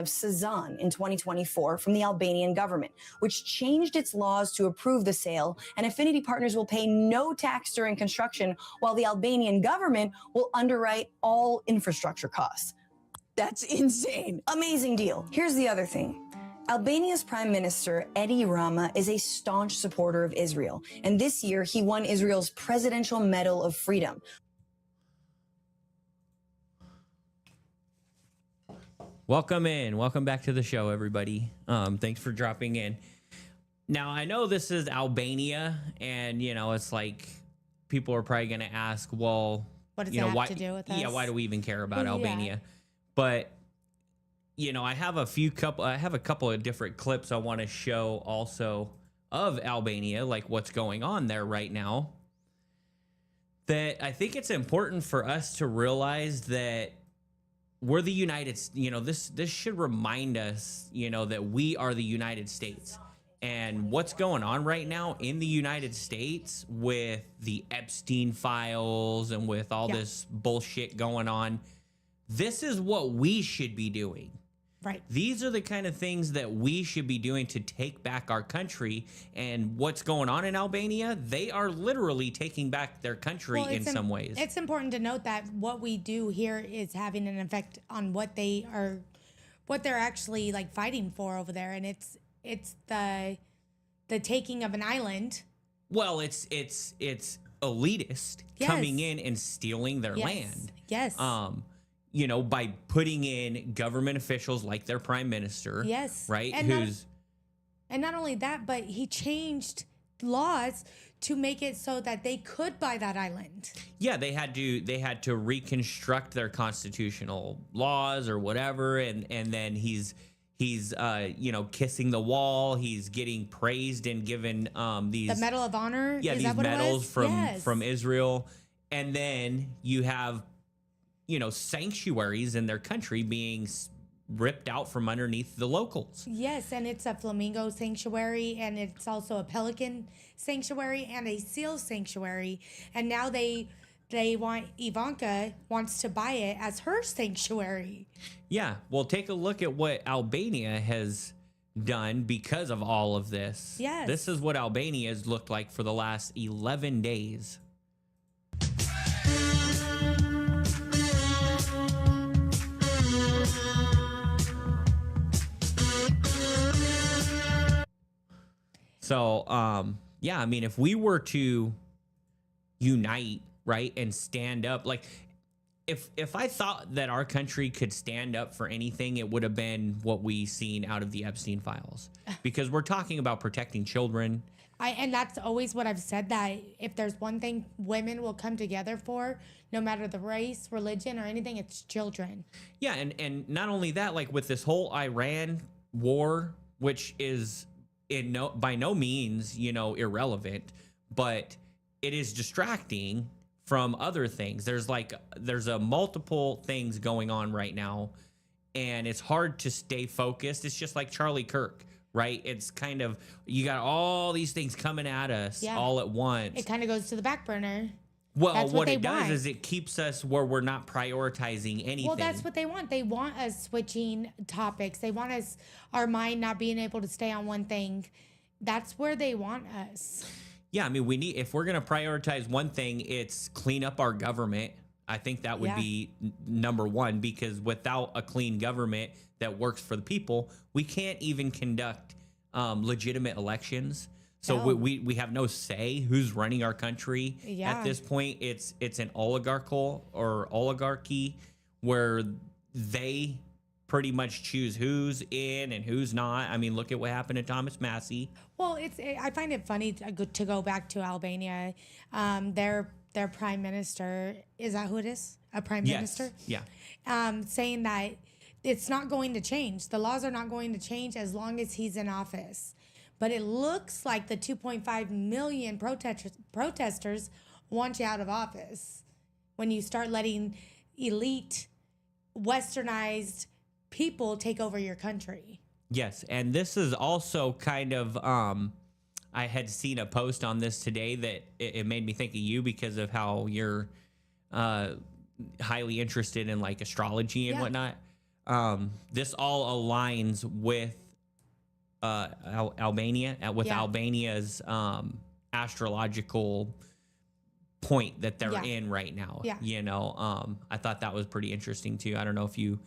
of Sazan in 2024 from the Albanian government, which changed its laws to approve the sale, and affinity partners will pay no tax during construction, while the Albanian government will underwrite all infrastructure costs. That's insane. Amazing deal. Here's the other thing. Albania's Prime Minister, Edi Rama, is a staunch supporter of Israel, and this year he won Israel's Presidential Medal of Freedom. Welcome in. Welcome back to the show, everybody. Thanks for dropping in. Now, I know this is Albania, and, you know, it's like people are probably going to ask, well, what does it have to do with us? Yeah, why do we even care about Albania? But, you know, I have a couple of different clips I want to show also of Albania, like what's going on there right now. That I think it's important for us to realize that we're the United States. You know, this should remind us, you know, that we are the United States. And what's going on right now in the United States with the Epstein files and with all this bullshit going on, this is what we should be doing. Right. These are the kind of things that we should be doing to take back our country. And what's going on in Albania, they are literally taking back their country in some ways. It's important to note that what we do here is having an effect on what they're actually like fighting for over there. And it's the taking of an island. Well, it's elitist coming in and stealing their land. Yes. You know, by putting in government officials like their prime minister. Yes. Right. And not only that, but he changed laws to make it so that they could buy that island. Yeah, they had to reconstruct their constitutional laws or whatever, and then he's you know, kissing the wall. He's getting praised and given the Medal of Honor. Yeah, these medals from Israel, and then you have, you know, sanctuaries in their country being ripped out from underneath the locals. Yes, and it's a flamingo sanctuary, and it's also a pelican sanctuary and a seal sanctuary. And now they want, Ivanka wants to buy it as her sanctuary. Yeah, well, take a look at what Albania has done because of all of this. Yes. This is what Albania has looked like for the last 11 days. So, yeah, I mean, if we were to unite, right, and stand up, like, if I thought that our country could stand up for anything, it would have been what we seen out of the Epstein files, because we're talking about protecting children. And that's always what I've said, that if there's one thing women will come together for, no matter the race, religion, or anything, it's children. Yeah, and not only that, like with this whole Iran war, which is by no means, you know, irrelevant, but it is distracting from other things. There's a multiple things going on right now, and it's hard to stay focused. It's just like Charlie Kirk, right? It's kind of, you got all these things coming at us all at once. It kind of goes to the back burner. Well, that's what it does is it keeps us where we're not prioritizing anything. Well, that's what they want. They want us switching topics. They want us, our mind not being able to stay on one thing. That's where they want us. Yeah, I mean, if we're going to prioritize one thing, it's clean up our government. I think that would be number one, because without a clean government that works for the people, we can't even conduct legitimate elections. So we have no say who's running our country. At this point. It's an oligarchy where they pretty much choose who's in and who's not. I mean, look at what happened to Thomas Massey. Well, I find it funny to go back to Albania. Their prime minister, is that who it is? A prime minister? Yeah. Saying that it's not going to change. The laws are not going to change as long as he's in office. But it looks like the 2.5 million protesters want you out of office when you start letting elite, westernized people take over your country. Yes, and this is also kind of, I had seen a post on this today that it made me think of you because of how you're highly interested in like astrology and whatnot. this all aligns with Albania, with Albania's astrological point that they're in right now. Yeah. You know, I thought that was pretty interesting too. I don't know if you...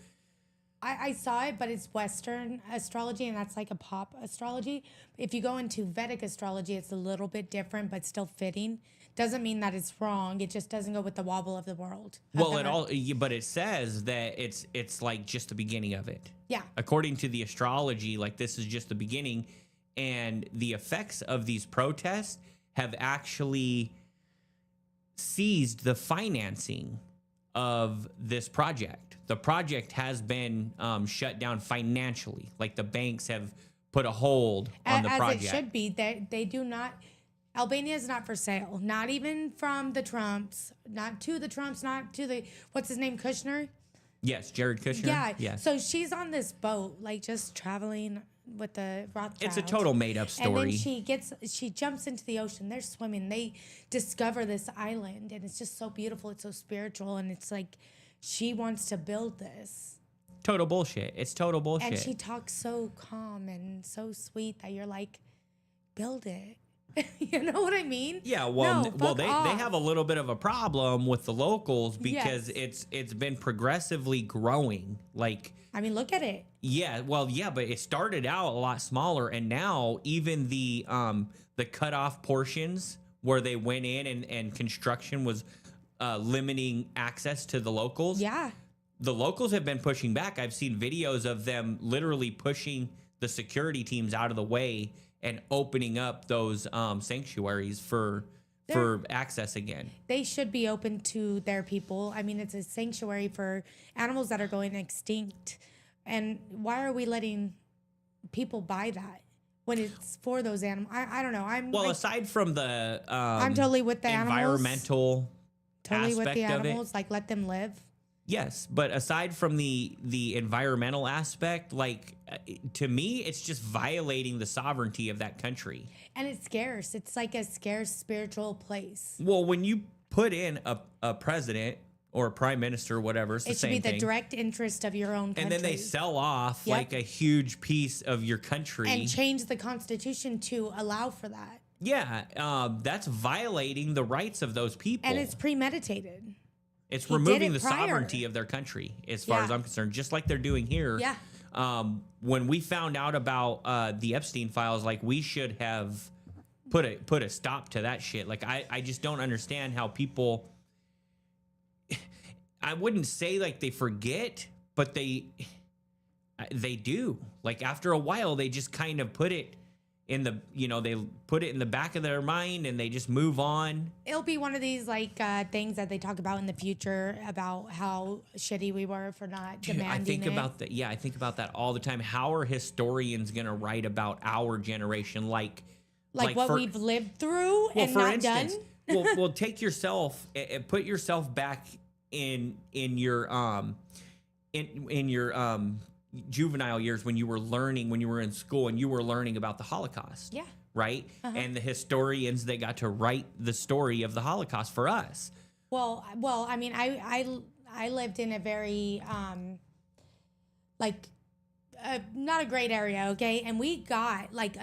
I saw it, but it's Western astrology, and that's like a pop astrology. If you go into Vedic astrology, it's a little bit different, but still fitting. Doesn't mean that it's wrong. It just doesn't go with the wobble of the world. Well, but it says that it's like just the beginning of it. Yeah. According to the astrology, like this is just the beginning, and the effects of these protests have actually seized the financing of this project. The project has been shut down financially. Like the banks have put a hold on the project. As it should be. They do not... Albania is not for sale. Not even from the Trumps. Not to the Trumps. Not to the... What's his name? Kushner? Yes, Jared Kushner. Yeah. Yes. So she's on this boat, like just traveling with the Rothschild. It's a total made-up story. And then she jumps into the ocean. They're swimming. They discover this island, and it's just so beautiful. It's so spiritual, and it's like she wants to build this. Total bullshit. It's total bullshit. And she talks so calm and so sweet that you're like, build it. You know what I mean? Yeah, well, they have a little bit of a problem with the locals because it's been progressively growing. Like, I mean, look at it. Yeah, well, yeah, but it started out a lot smaller, and now even the cut off portions where they went in and construction was limiting access to the locals. Yeah, the locals have been pushing back. I've seen videos of them literally pushing the security teams out of the way and opening up those sanctuaries for access again. They should be open to their people. I mean, it's a sanctuary for animals that are going extinct. And why are we letting people buy that when it's for those animals? I don't know. Aside from the I'm totally with the environmental totally with the aspect animals, like let them live. Yes, but aside from the environmental aspect, like to me, it's just violating the sovereignty of that country. And it's scarce. It's like a scarce spiritual place. Well, when you put in a president or a prime minister, or whatever, it's the same thing. It should be the direct interest of your own country. And then they sell off like a huge piece of your country. And change the constitution to allow for that. Yeah, that's violating the rights of those people. And it's premeditated. It's removing the sovereignty of their country, as far as I'm concerned, just like they're doing here. Yeah. When we found out about the Epstein files, like we should have put a stop to that shit. Like I just don't understand how people. I wouldn't say like they forget, but they do. Like after a while, they just kind of put it in the, they put it in the back of their mind and they just move on. It'll be one of these like things that they talk about in the future about how shitty we were for not demanding I think about that. Yeah, I think about that all the time. How are historians going to write about our generation? Like what we've lived through and not done? well, take yourself and put yourself back in your juvenile years when you were learning, when you were in school and you were learning about the Holocaust. Yeah. Right? And the historians, they got to write the story of the Holocaust for us. Well, I mean, I lived in a very, not a great area, okay? And we got like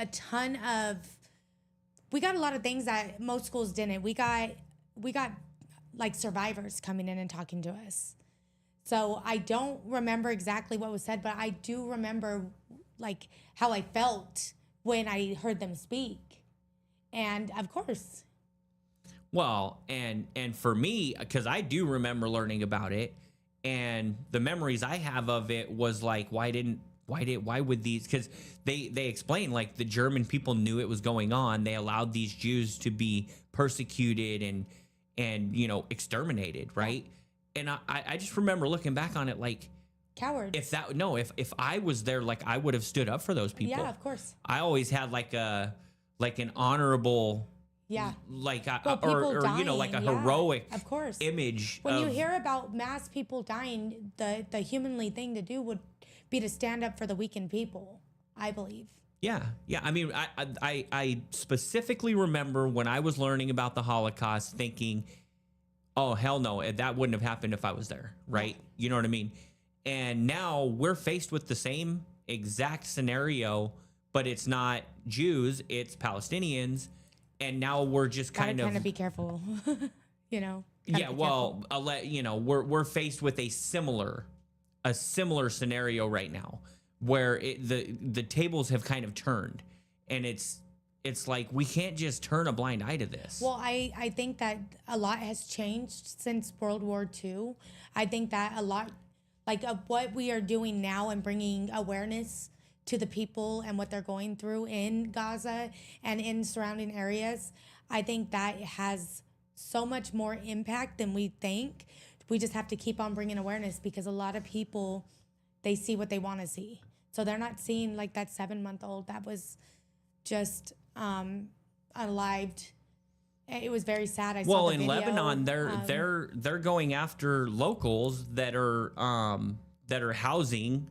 we got a lot of things that most schools didn't. We got like survivors coming in and talking to us. So I don't remember exactly what was said, but I do remember like how I felt when I heard them speak. And of course. Well, and for me, because I do remember learning about it, and the memories I have of it was like, why would these, because they explained like the German people knew it was going on. They allowed these Jews to be persecuted and exterminated, right? And I just remember looking back on it like cowards. If I was there, like I would have stood up for those people. Yeah, of course. I always had like an honorable, like like a heroic, of course, image. When you hear about mass people dying, the humanly thing to do would be to stand up for the weakened people, I believe. Yeah. I mean, I specifically remember when I was learning about the Holocaust thinking, oh, hell no, that wouldn't have happened if I was there, right? You know what I mean? And now we're faced with the same exact scenario, but it's not Jews, it's Palestinians. And now we're just kind of be careful, you know. Yeah, well, we're faced with a similar scenario right now, where the tables have kind of turned, and it's like we can't just turn a blind eye to this. Well, I think that a lot has changed since World War II. I think that a lot, like, of what we are doing now and bringing awareness to the people and what they're going through in Gaza and in surrounding areas, I think that has so much more impact than we think. We just have to keep on bringing awareness, because a lot of people, they see what they want to see. So they're not seeing like that 7-month-old that was just unalived. It was very sad. I saw the in video. Lebanon, they're going after locals that are housing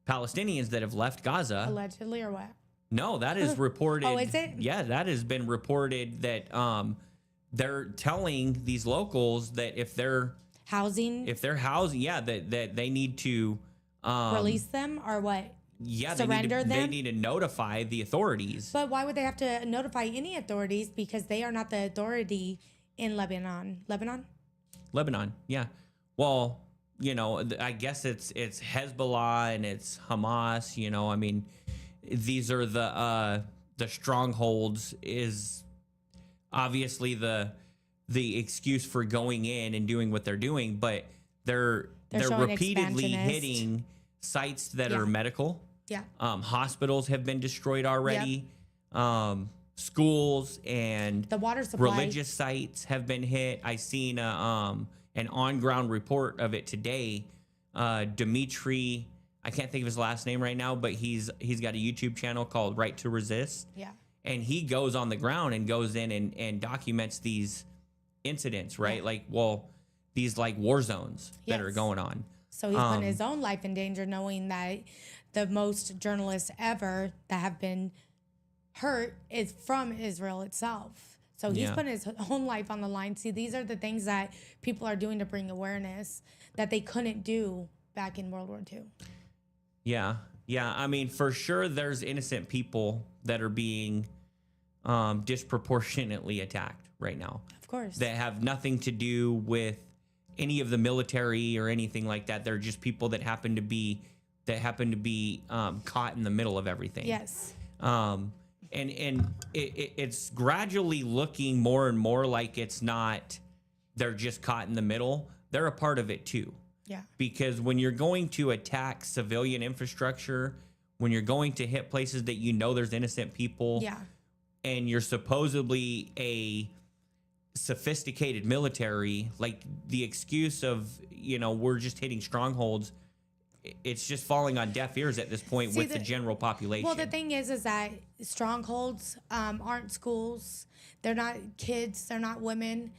Palestinians that have left Gaza. Allegedly, or what? No, that is reported. Oh, is it? Yeah, that has been reported that they're telling these locals that if they're housing, yeah, that they need to release them, or what? Yeah, surrender them. They need to notify the authorities. But why would they have to notify any authorities? Because they are not the authority in Lebanon. Lebanon, yeah. Well, I guess it's Hezbollah and it's Hamas. I mean, these are the strongholds. Is obviously the excuse for going in and doing what they're doing, but they're repeatedly hitting sites that are medical. Yeah. Hospitals have been destroyed already. Yep. Schools and the water supply, religious sites have been hit. I seen an on-ground report of it today. Dimitri, I can't think of his last name right now, but he's got a YouTube channel called Right to Resist. Yeah. And he goes on the ground and goes in and documents these incidents, right? Yeah. Like, these like war zones that are going on. So he's putting his own life in danger, knowing that the most journalists ever that have been hurt is from Israel itself. So he's putting his own life on the line. See, these are the things that people are doing to bring awareness that they couldn't do back in World War II. Yeah. Yeah. I mean, for sure, there's innocent people that are being disproportionately attacked right now. Of course. That have nothing to do with any of the military or anything like that. They're just people that happen to be caught in the middle of everything. Yes. And it's gradually looking more and more like it's not, they're just caught in the middle. They're a part of it too. Yeah. Because when you're going to attack civilian infrastructure, when you're going to hit places that there's innocent people, and you're supposedly a sophisticated military, like the excuse of, we're just hitting strongholds, it's just falling on deaf ears at this point with the general population. Well, the thing is that strongholds aren't schools. They're not kids. They're not women.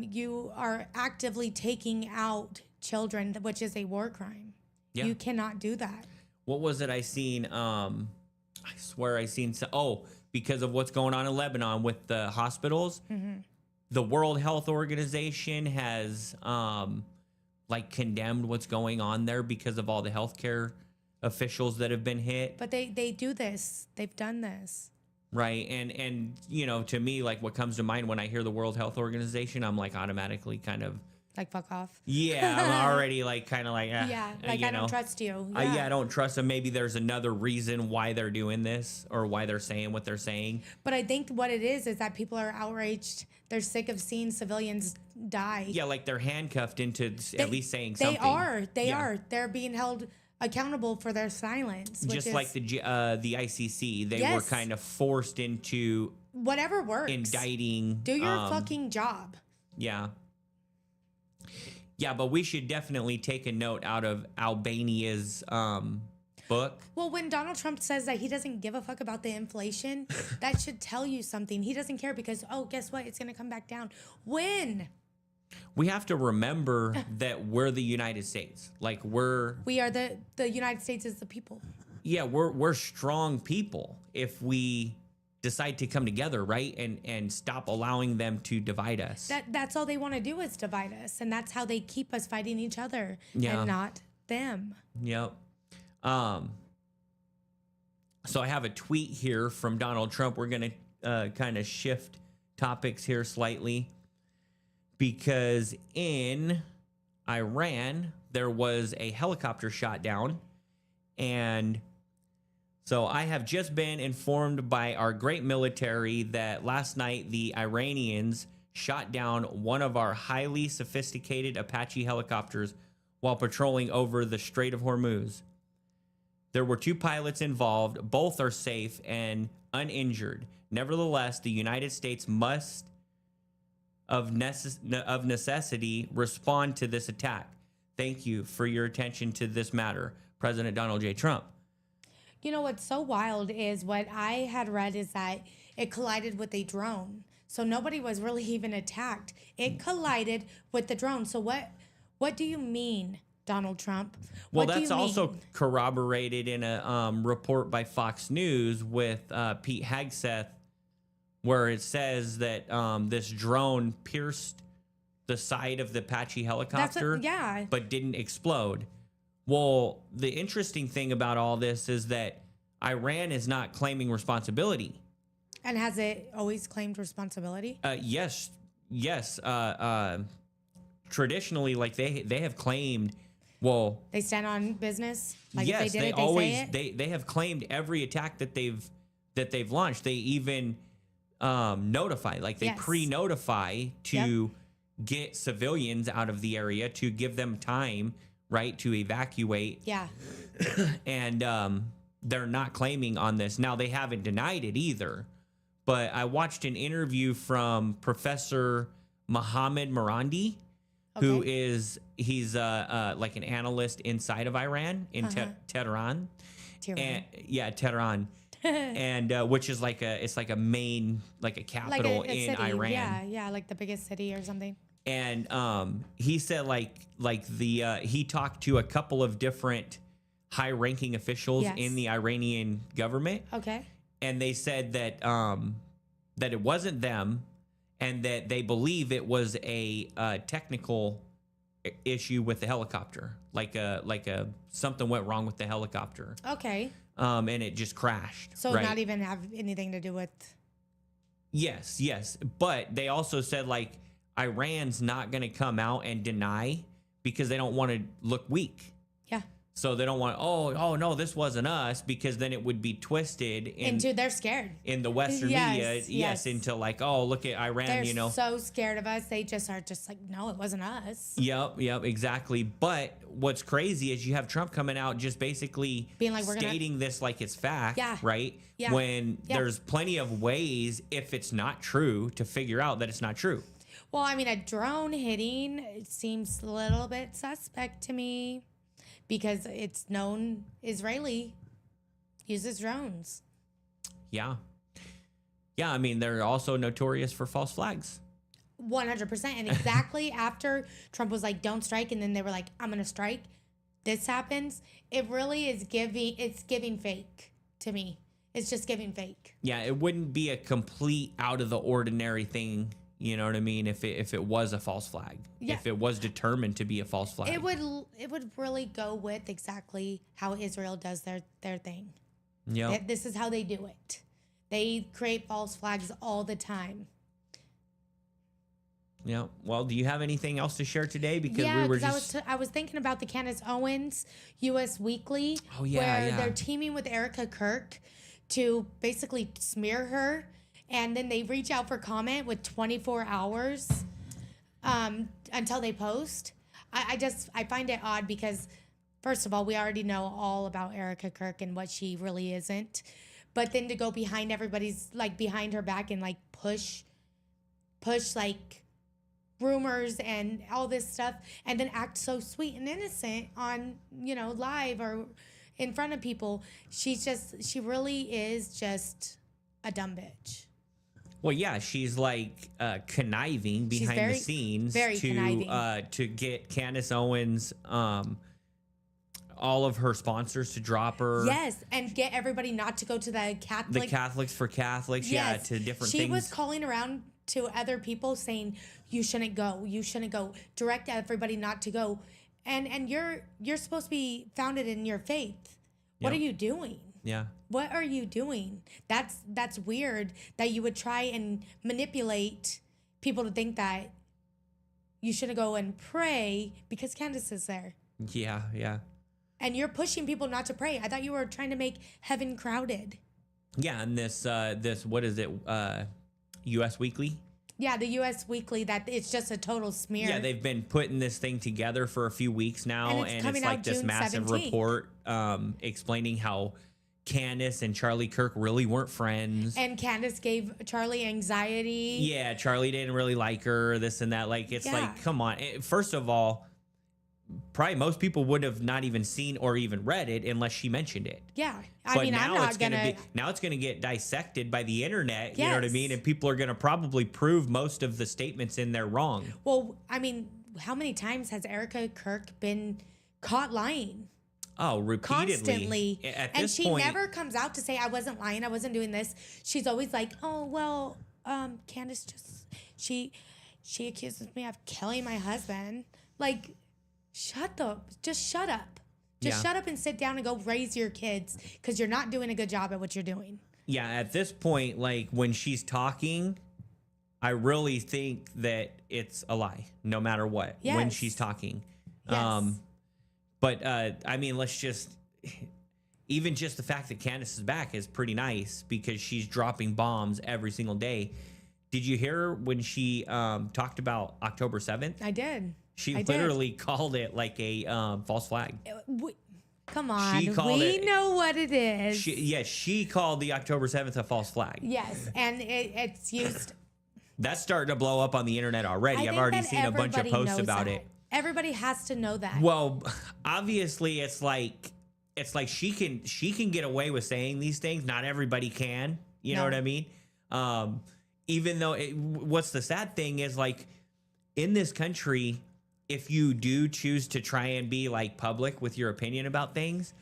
You are actively taking out children, which is a war crime. Yeah. You cannot do that. What was it I seen? I swear I seen because of what's going on in Lebanon with the hospitals. Mm-hmm. The World Health Organization has condemned what's going on there because of all the healthcare officials that have been hit. But they do this. They've done this. Right. And to me, like, what comes to mind when I hear the World Health Organization, I'm like automatically kind of like, fuck off. Yeah, I'm already like kind of like, I don't trust you. I don't trust them. Maybe there's another reason why they're doing this or why they're saying what they're saying. But I think what it is that people are outraged. They're sick of seeing civilians die. Yeah, like they're handcuffed into at least saying something. They are. They're being held accountable for their silence. Just like the ICC, they were kind of forced into whatever works. Indicting. Do your fucking job. Yeah. Yeah, but we should definitely take a note out of Albania's book. Well, when Donald Trump says that he doesn't give a fuck about the inflation, that should tell you something. He doesn't care because, guess what? It's going to come back down. When? We have to remember that we're the United States. Like we are the United States is the people. Yeah, we're strong people if we decide to come together, right? And stop allowing them to divide us. That's all they want to do is divide us. And that's how they keep us fighting each other and not them. Yep. So I have a tweet here from Donald Trump. We're going to kind of shift topics here slightly, because in Iran, there was a helicopter shot down. And so I have just been informed by our great military that last night the Iranians shot down one of our highly sophisticated Apache helicopters while patrolling over the Strait of Hormuz. There were 2 pilots involved. Both are safe and uninjured. Nevertheless, the United States must, of necessity, respond to this attack. Thank you for your attention to this matter, President Donald J. Trump. You know what's so wild is what I had read is that it collided with a drone. So nobody was really even attacked. It collided with the drone. So what do you mean, Donald Trump? Well, that's also corroborated in a report by Fox News with Pete Hegseth, where it says that this drone pierced the side of the Apache helicopter, but didn't explode. Well, the interesting thing about all this is that Iran is not claiming responsibility. And has it always claimed responsibility? Yes. Traditionally, like they have claimed. Well, they stand on business. Like yes, if they did it, always they say it? they have claimed every attack that they've launched. They even notify, like they pre-notify to get civilians out of the area, to give them time, right, to evacuate. Yeah. And they're not claiming on this. Now, they haven't denied it either. But I watched an interview from Professor Mohammad Marandi, who is like an analyst inside of Iran in Tehran. Tehran. And which is like a main, like a capital in city. Iran. Yeah, like the biggest city or something. And he said he talked to a couple of different high-ranking officials in the Iranian government. Okay. And they said that that it wasn't them, and that they believe it was a technical issue with the helicopter, like something went wrong with the helicopter. Okay. And it just crashed. So not even have anything to do with. Yes, but they also said like Iran's not going to come out and deny because they don't want to look weak. Yeah. So they don't want, oh no, this wasn't us, because then it would be twisted into they're scared in the Western media. Yes, into like, oh, look at Iran, they're so scared of us. They just are just like, no, it wasn't us. Yep, exactly. But what's crazy is you have Trump coming out just basically being like, stating this like it's fact, right? Yeah. When there's plenty of ways, if it's not true, to figure out that it's not true. Well, I mean, a drone hitting, it seems a little bit suspect to me, because it's known Israeli uses drones. Yeah, I mean, they're also notorious for false flags. 100%. And exactly after Trump was like, don't strike, and then they were like, I'm going to strike, this happens. It really is giving fake to me. It's just giving fake. Yeah, it wouldn't be a complete out of the ordinary thing. You know what I mean? If it was a false flag, if it was determined to be a false flag, it would really go with exactly how Israel does their thing. Yeah, this is how they do it. They create false flags all the time. Yeah. Well, do you have anything else to share today? Because I was thinking about the Candace Owens U.S. Weekly, where they're teaming with Erica Kirk to basically smear her. And then they reach out for comment with 24 hours until they post. I find it odd because, first of all, we already know all about Erica Kirk and what she really isn't. But then to go behind everybody's, like, behind her back and, like, push like, rumors and all this stuff, and then act so sweet and innocent on, live or in front of people. She really is just a dumb bitch. Well, yeah, she's like conniving behind the scenes to get Candace Owens, all of her sponsors to drop her. Yes, and get everybody not to go to the Catholic. The Catholics for Catholics, to different things. She was calling around to other people saying, you shouldn't go. Direct everybody not to go. And you're supposed to be founded in your faith. What Yep. are you doing? Yeah. What are you doing? That's weird that you would try and manipulate people to think that you shouldn't go and pray because Candace is there. Yeah. Yeah. And you're pushing people not to pray. I thought you were trying to make heaven crowded. Yeah. And this what is it? U.S. Weekly. Yeah, the U.S. Weekly, that it's just a total smear. Yeah, they've been putting this thing together for a few weeks now, And it's coming out like this June massive 17th. report explaining how Candace and Charlie Kirk really weren't friends. And Candace gave Charlie anxiety. Yeah, Charlie didn't really like her, this and that. Like, it's Yeah. like, come on. First of all, probably most people would have not even seen or even read it unless she mentioned it. Yeah. But I mean, I'm now not it's going to. now it's gonna get dissected by the internet. You know what I Yes. mean? And people are gonna probably prove most of the statements in there wrong. Well, I mean, how many times has Erica Kirk been caught lying? Oh, repeatedly. Constantly. At And this she point, never comes out to say, I wasn't lying, I wasn't doing this. She's always like, oh, well, Candace just, she accuses me of killing my husband. Like, shut up. Just shut up. Just Yeah. shut up and sit down and go raise your kids because you're not doing a good job at what you're doing. yeah, at this point, like when she's talking, I really think that it's a lie, no matter what, when Yes. she's talking. Yes. But I mean, let's just, even just the fact that Candace is back is pretty nice because she's dropping bombs every single day. Did you hear when she talked about October 7th? I did. She I did. literally called it like a false flag. Come on. She called We it- know what it is. She called the October 7th a false flag. Yes. And it's used. That's starting to blow up on the internet already. I've think already that seen a bunch of everybody posts knows about that. it. Everybody has to know that. Well, obviously it's like she can get away with saying these things. Not everybody can. You know No. what I mean? Even though what's the sad thing is, like, in this country, if you do choose to try and be like public with your opinion about things,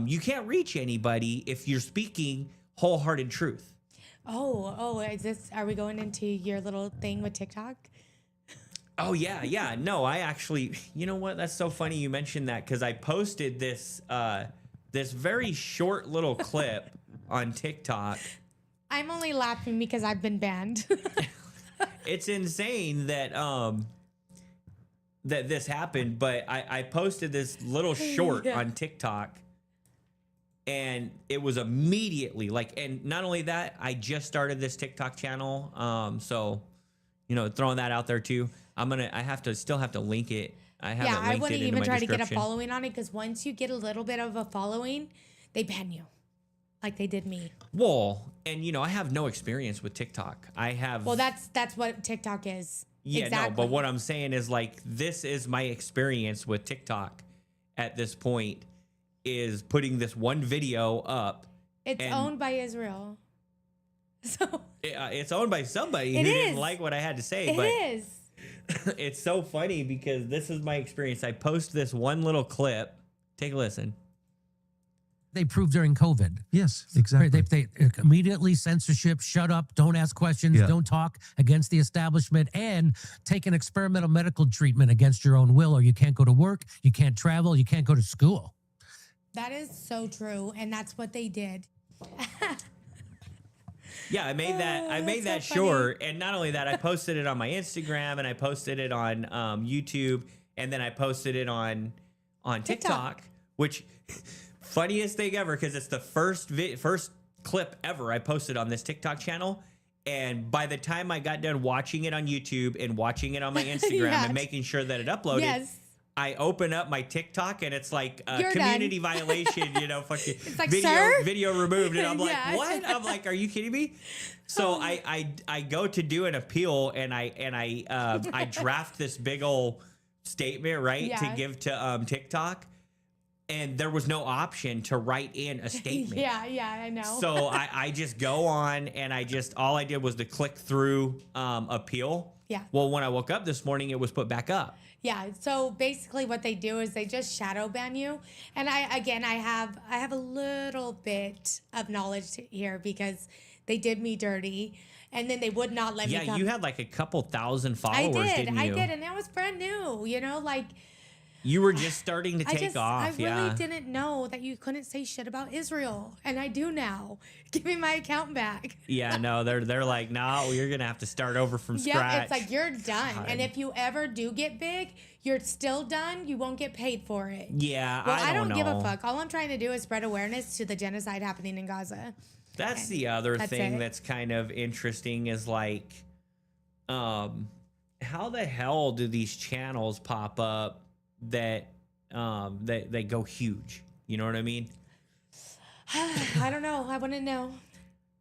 you can't reach anybody if you're speaking wholehearted truth. Oh, are we going into your little thing with TikTok? Oh yeah. No, I actually, you know what? That's so funny you mentioned that because I posted this this very short little clip on TikTok. I'm only laughing because I've been banned. It's insane that that this happened, but I posted this little short Yeah. on TikTok, and it was immediately like, and not only that, I just started this TikTok channel, so you know, throwing that out there too. I still have to link it. I haven't Yeah, I linked wouldn't it into even my try to get a description. following on it because once you get a little bit of a following, they ban you, like they did me. Well, and you know, I have no experience with TikTok. I have. Well, that's what TikTok is. Yeah, exactly. no, but what I'm saying is, like, this is my experience with TikTok at this point, is putting this one video up. It's and owned by Israel. So it's owned by somebody It who didn't is. like what I had to say. it But is. it's so funny because this is my experience. I post this one little clip. Take a listen. They proved during COVID. Yes, exactly. Right, they immediately censorship, shut up, don't ask questions, Yeah. don't talk against the establishment, and take an experimental medical treatment against your own will, or you can't go to work, you can't travel, you can't go to school. That is so true, and that's what they did. Yeah, I made that. I made that that's so funny. short, and not only that, I posted it on my Instagram, and I posted it on YouTube, and then I posted it on TikTok, which funniest thing ever because it's the first clip ever I posted on this TikTok channel. And by the time I got done watching it on YouTube and watching it on my Instagram Yes. and making sure that it uploaded, Yes. I open up my TikTok and it's like a You're community done. violation, you know, fucking like, "Sir?" video removed. And I'm like, Yeah. what? I'm like, are you kidding me? So I go to do an appeal and I draft this big old statement, right, Yeah. to give to TikTok. And there was no option to write in a statement. Yeah, I know. So I just go on and all I did was to click through appeal. Yeah. Well, when I woke up this morning, it was put back up. Yeah, so basically what they do is they just shadow ban you. And I have a little bit of knowledge here because they did me dirty and then they would not let me Yeah, come. you had like a couple thousand followers, I did, didn't you? and that was brand new, you know, like You were just starting to take off. I really didn't know that you couldn't say shit about Israel, and I do now. Give me my account back. Yeah, no, they're like, no, you're gonna have to start over from scratch. Yeah, it's like you're done, and if you ever do get big, you're still done. You won't get paid for it. Yeah, well, I don't know. give a fuck. All I'm trying to do is spread awareness to the genocide happening in Gaza. That's the other thing that's kind of interesting is like, how the hell do these channels pop up that they go huge? You know what I mean? I don't know. I wouldn't know.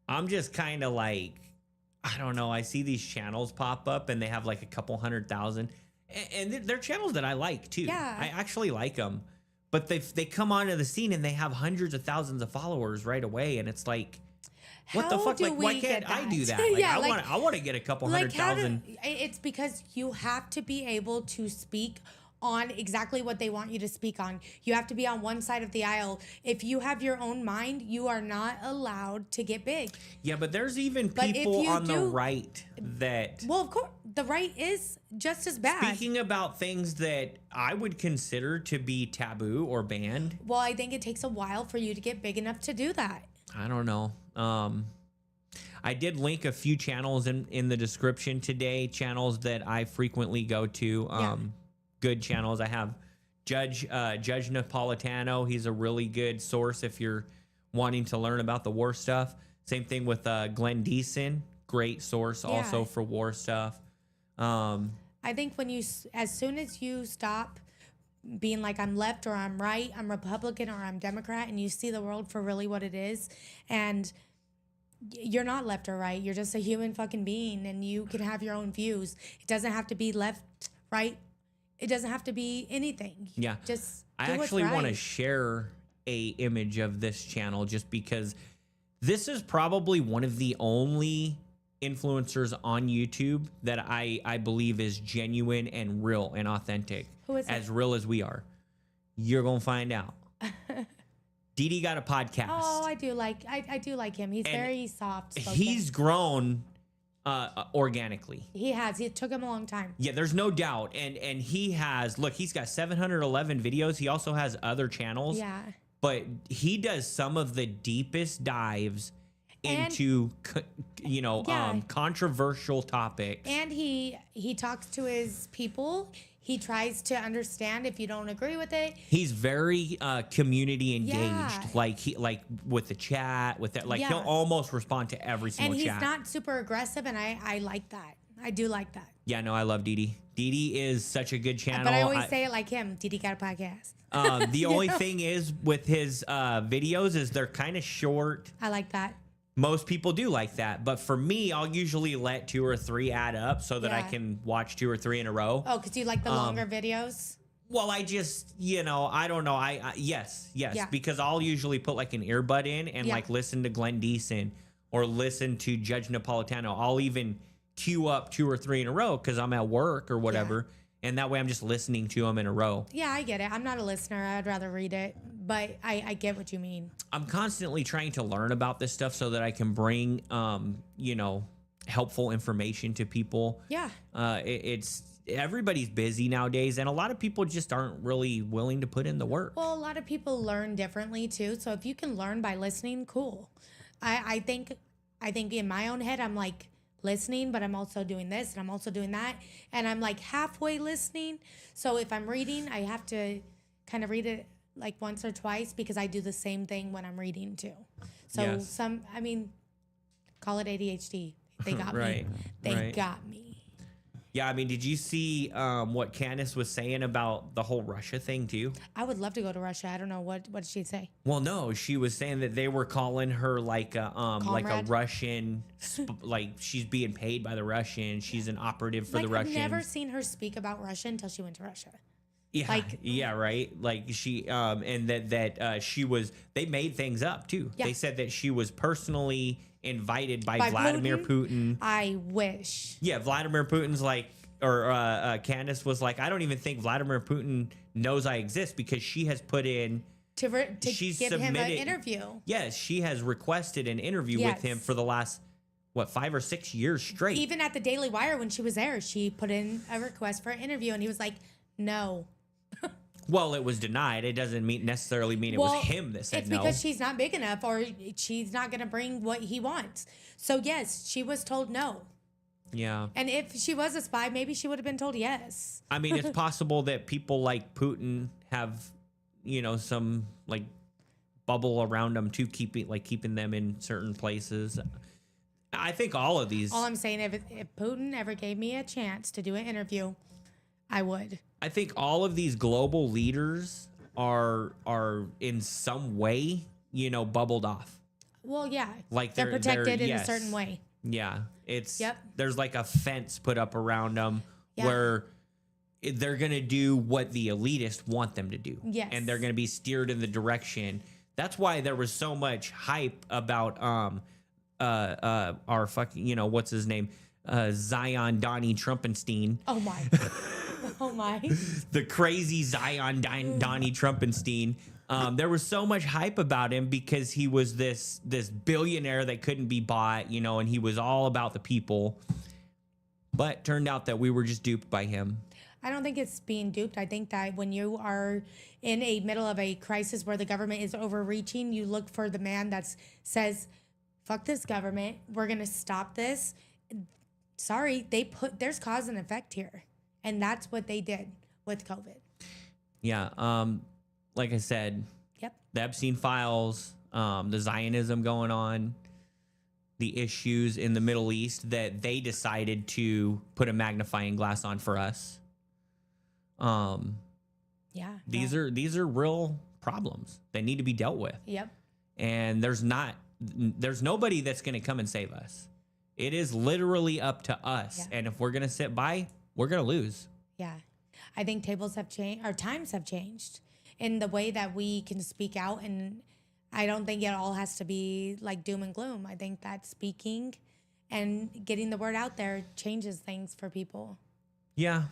I'm just kind of like, I don't know. I see these channels pop up and they have like a couple 100,000, and they're channels that I like too. Yeah. I actually like them, but they come onto the scene and they have hundreds of thousands of followers right away, and it's like, what the fuck? Like, why can't I do that? Like, yeah, I want to get a couple 100,000. It's because you have to be able to speak on exactly what they want you to speak on. You have to be on one side of the aisle. If you have your own mind, you are not allowed to get big. Yeah, but there's even people on the right that... Well, of course, the right is just as bad. Speaking about things that I would consider to be taboo or banned. Well, I think it takes a while for you to get big enough to do that. I don't know. I did link a few channels in the description today, channels that I frequently go to. Good channels. I have Judge Napolitano. He's a really good source if you're wanting to learn about the war stuff. Same thing with Glenn Deason. Great source also for war stuff. I think as soon as you stop being like, I'm left or I'm right, I'm Republican or I'm Democrat, and you see the world for really what it is, and you're not left or right, you're just a human fucking being, and you can have your own views. It doesn't have to be left, right. It doesn't have to be anything. Yeah. Just I actually want to share a image of this channel just because this is probably one of the only influencers on YouTube that I believe is genuine and real and authentic. Who is as real as we are. You're going to find out. Didi got a podcast. Oh, I do like him. He's very soft spoken. He's grown organically. He has. It took him a long time. Yeah, there's no doubt. And he's got 711 videos. He also has other channels. Yeah. But he does some of the deepest dives into controversial topics. And he talks to his people. He tries to understand if you don't agree with it. He's very community engaged, Yeah. like with the chat, with that. Like he'll almost respond to every single chat. And he's not super aggressive, and I like that. I do like that. Yeah, no, I love Didi. Didi is such a good channel. But I always say it like him. Didi got a podcast. The only thing is with his videos is they're kind of short. I like that. Most people do like that. But for me, I'll usually let 2 or 3 add up so that I Yeah. can watch 2 or 3 in a row. Oh, because you like the longer videos? Well, I just, I don't know. Yes, Yeah. because I'll usually put like an earbud in and like listen to Glenn Deason or listen to Judge Napolitano. I'll even queue up 2 or 3 in a row because I'm at work or whatever. And that way I'm just listening to them in a row. Yeah, I get it. I'm not a listener. I'd rather read it. But I get what you mean. I'm constantly trying to learn about this stuff so that I can bring, helpful information to people. Yeah. It's everybody's busy nowadays, and a lot of people just aren't really willing to put in the work. Well, a lot of people learn differently too. So if you can learn by listening, cool. I think in my own head, I'm like listening, but I'm also doing this and I'm also doing that. And I'm like halfway listening. So if I'm reading, I have to kind of read it like once or twice because I do the same thing when I'm reading too. So call it ADHD. They got me. They got me. Yeah, I mean, did you see what Candace was saying about the whole Russia thing too? I would love to go to Russia. I don't know what did she say? Well, no, she was saying that they were calling her like a Russian, like she's being paid by the Russians. She's an operative for the Russians. I've never seen her speak about Russia until she went to Russia. Yeah, right. Like she, and that she was. They made things up too. Yeah. They said that she was personally invited by Vladimir Putin. I wish. Yeah, Vladimir Putin's like, or Candace was like, I don't even think Vladimir Putin knows I exist because she has put in to give him an interview. Yes, she has requested an interview with him for the last 5 or 6 years straight. Even at the Daily Wire when she was there, she put in a request for an interview, and he was like, no. Well, it was denied. It doesn't necessarily mean it was him that said it's no. because she's not big enough, or she's not going to bring what he wants. So yes, she was told no. Yeah. And if she was a spy, maybe she would have been told yes. I mean, it's possible that people like Putin have, some like bubble around them to keeping them in certain places. I think all of these. All I'm saying, if Putin ever gave me a chance to do an interview, I would. I think all of these global leaders are in some way, bubbled off. Well, yeah. Like they're protected in a yes. certain way. Yeah, it's Yep. There's like a fence put up around them where they're gonna do what the elitists want them to do. Yes. And they're gonna be steered in the direction. That's why there was so much hype about our fucking what's his name, Zion Donnie Trumpenstein. Oh my. Oh my. The crazy Zion Donnie Trumpenstein. There was so much hype about him because he was this billionaire that couldn't be bought, and he was all about the people. But turned out that we were just duped by him. I don't think it's being duped. I think that when you are in a middle of a crisis where the government is overreaching, you look for the man that says, fuck this government. We're going to stop this. Sorry, there's cause and effect here. And that's what they did with COVID. Yeah. Like I said, Yep. The Epstein files, the Zionism going on, the issues in the Middle East that they decided to put a magnifying glass on for us. Yeah. These are real problems that need to be dealt with. Yep. And there's nobody that's going to come and save us. It is literally up to us. Yeah. And if we're going to sit by, we're going to lose. Yeah. I think tables have changed, our times have changed in the way that we can speak out. And I don't think it all has to be like doom and gloom. I think that speaking and getting the word out there changes things for people. Yeah.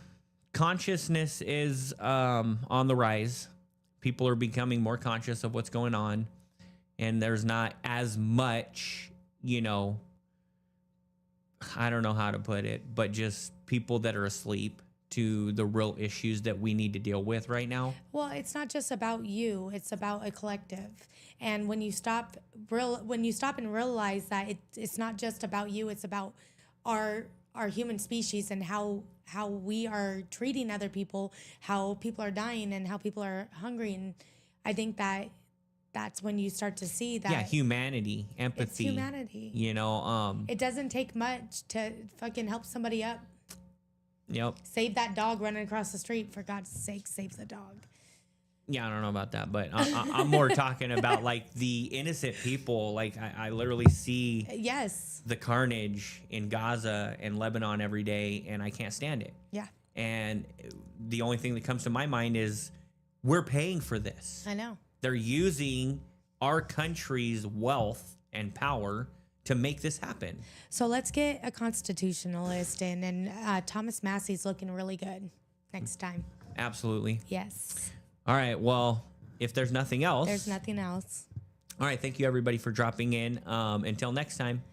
Consciousness is on the rise. People are becoming more conscious of what's going on. And there's not as much, I don't know how to put it, but just people that are asleep to the real issues that we need to deal with right now. Well, it's not just about you, it's about a collective. And when you stop and realize that it's not just about you, it's about our human species and how we are treating other people, how people are dying and how people are hungry. And I think that's when you start to see that. Yeah, humanity, empathy. It's humanity. It doesn't take much to fucking help somebody up. Yep. Save that dog running across the street. For God's sake, save the dog. Yeah, I don't know about that, but I'm more talking about like the innocent people. Like I literally see yes the carnage in Gaza and Lebanon every day, and I can't stand it. Yeah. And the only thing that comes to my mind is we're paying for this. I know. They're using our country's wealth and power to make this happen. So let's get a constitutionalist in, and Thomas Massey's looking really good next time. Absolutely. Yes. All right. Well, if there's nothing else. There's nothing else. All right. Thank you, everybody, for dropping in. Until next time.